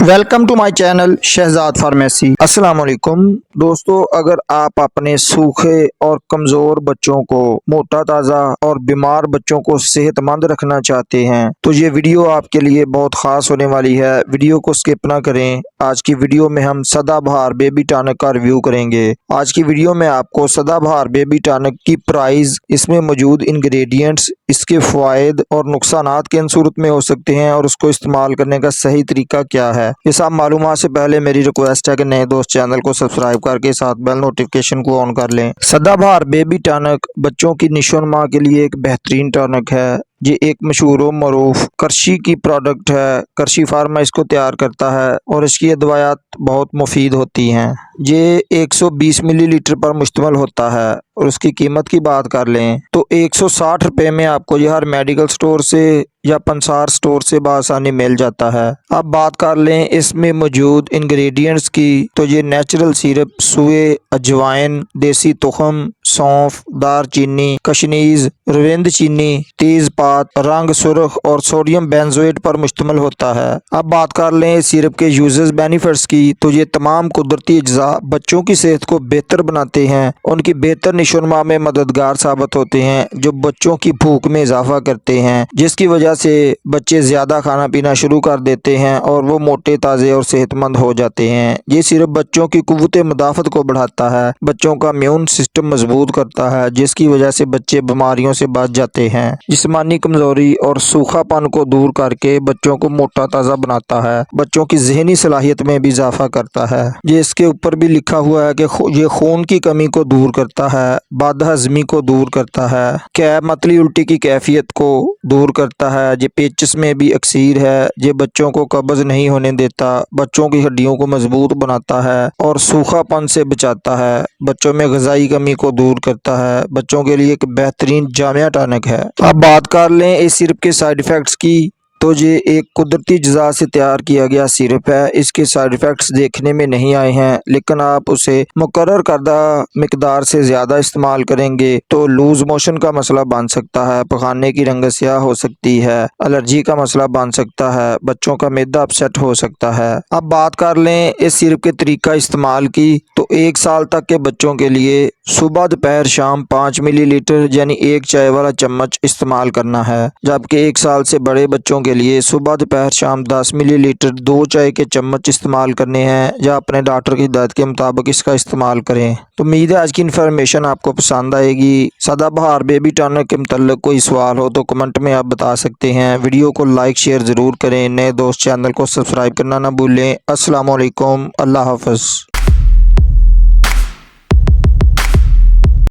Welcome to my channel Shahzad pharmacy. अस्सलाम वालेकुम दोस्तों, अगर आप अपने सूखे और कमज़ोर बच्चों को मोटा ताज़ा और बीमार बच्चों को सेहतमंद रखना चाहते हैं तो ये वीडियो आपके लिए बहुत ख़ास होने वाली है। वीडियो को स्किप ना करें। आज की वीडियो में हम सदाबहार बेबी टॉनिक का रिव्यू करेंगे। आज की वीडियो में आपको सदाबहार बेबी टॉनिक की प्राइस, इसमें मौजूद इंग्रेडिएंट्स, इसके फ़वाइद और नुकसानात किन सूरत में हो सकते हैं और उसको इस्तेमाल करने का सही तरीका क्या है, ये सब मालूमात से पहले मेरी रिक्वेस्ट है कि नए दोस्त चैनल को सब्सक्राइब करके साथ बेल नोटिफिकेशन को ऑन कर लें। सदाबहार बेबी टॉनिक बच्चों की निशोनमा के लिए एक बेहतरीन टॉनिक है। ये एक मशहूर व मरूफ करशी की प्रोडक्ट है। करशी फार्मा इसको तैयार करता है और इसकी अदवायात बहुत मुफीद होती हैं। ये 120 मिलीलीटर पर मुश्तमिल होता है और उसकी कीमत की बात कर लें तो 160 रुपये में आपको यह हर मेडिकल स्टोर से या पंसार स्टोर से बआसानी मिल जाता है। अब बात कर लें इसमें मौजूद इंग्रेडिएंट्स की तो ये नेचुरल सिरप, सुए, अजवाइन, देसी तुखम, सौंफ, दारचीनी, कशनीज, रविंद चीनी, तेजपात, रंग सुर्ख और सोडियम बेंजोएट पर मुश्तमिल होता है। अब बात कर लें सिरप के यूजेस बेनिफिट्स की तो ये तमाम कुदरती अज्जा बच्चों की सेहत को बेहतर बनाते हैं, उनकी बेहतर निशोनमा में मददगार साबित होते हैं, जो बच्चों की भूख में इजाफा करते हैं, जिसकी वजह से बच्चे ज़्यादा खाना पीना शुरू कर देते हैं और वो मोटे ताज़े और सेहतमंद हो जाते हैं। ये सिर्फ बच्चों की कुव्वत मुदाफ़त को बढ़ाता है, बच्चों का इम्यून सिस्टम मजबूत करता है, जिसकी वजह से बच्चे बीमारियों से बच जाते हैं। जिस्मानी कमजोरी और सूखापन को दूर करके बच्चों को मोटा ताज़ा बनाता है, बच्चों की जहनी सलाहियत में भी इजाफा करता है। ये इसके ऊपर भी लिखा हुआ है कि ये खून की कमी को दूर करता है, बदहजमी को दूर करता है, मतली उल्टी की कैफियत को दूर करता है। ये पेचिस में भी अक्सीर है, ये बच्चों को कब्ज नहीं होने देता, बच्चों की हड्डियों को मजबूत बनाता है और सूखापन से बचाता है, बच्चों में ग़िज़ाई कमी को दूर करता है। बच्चों के लिए एक बेहतरीन जामिया टॉनिक है। अब बात कर लें इस सिरप के साइड इफ़ेक्ट्स की तो ये एक कुदरती अज्जा से तैयार किया गया सिरप है। इसके साइड इफ़ेक्ट्स देखने में नहीं आए हैं, लेकिन आप उसे मुकर्रर करदा मिकदार से ज़्यादा इस्तेमाल करेंगे तो लूज मोशन का मसला बन सकता है, पखाने की रंगत स्याह हो सकती है, एलर्जी का मसला बन सकता है, बच्चों का मैदा अपसेट हो सकता है। अब बात कर लें इस सिरप के तरीका इस्तेमाल की तो 1 साल तक के बच्चों के लिए सुबह दोपहर शाम 5 मिलीलीटर यानी 1 चाय वाला चम्मच इस्तेमाल करना है, जबकि 1 साल से बड़े बच्चों के लिए सुबह दोपहर शाम 10 मिलीलीटर 2 चाय के चम्मच इस्तेमाल करने हैं, या अपने डॉक्टर की हिदायत के मुताबिक इसका इस्तेमाल करें। तो उम्मीद है आज की इन्फॉर्मेशन आपको पसंद आएगी। सदाबहार बेबी टॉनिक के मुतल्लिक कोई सवाल हो तो कमेंट में आप बता सकते हैं। वीडियो को लाइक शेयर ज़रूर करें। नए दोस्त चैनल को सब्सक्राइब करना ना भूलें। अस्सलाम वालेकुम, अल्लाह हाफ़िज़।